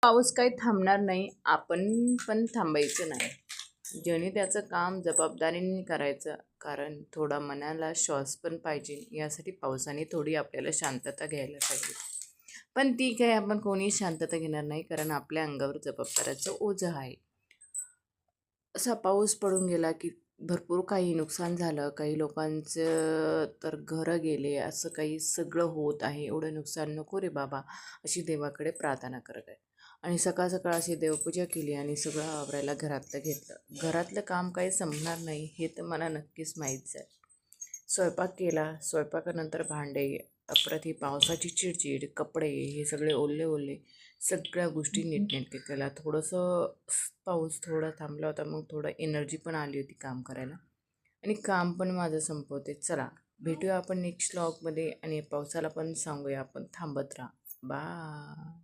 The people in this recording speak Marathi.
पाऊस काही थांबणार नाही, आपण पण थांबायचं नाही. ज्याने त्याचं काम जबाबदारीने करायचं, कारण थोडा मनाला श्वास पण पाहिजे. यासाठी पावसाने थोडी आपल्याला शांतता घ्यायला पाहिजे. पण ती काही आपण कोणी शांतता घेणार नाही, कारण आपल्या अंगावर जबाबदाऱ्याचं ओझं आहे. असा पाऊस पडून गेला की भरपूर काही नुकसान झालं, काही लोकांचं तर घरं गेले, असं काही सगळं होत आहे. एवढं नुकसान नको रे बाबा, अशी देवाकडे प्रार्थना करत आहे. आणि सकाळ सकाळ अशी देवपूजा केली आणि सगळं आवरायला घरातलं घेतलं. घरातलं काम काही संपणार नाही हे तर मला नक्कीच माहीत आहे. स्वयंपाक केला, स्वयंपाकानंतर भांडे, परत ही पावसाची चिडचिड, कपडे हे सगळे ओले ओले, सगळ्या गोष्टी नीटनेटके केल्या. थोडंसं पाऊस थोडा थांबला होता, मग थोडं एनर्जी पण आली होती काम करायला आणि काम पण माझं संपवते. चला भेटूया आपण नेक्स्ट व्लॉगमध्ये आणि पावसाला पण सांगूया आपण थांबत राहा. बा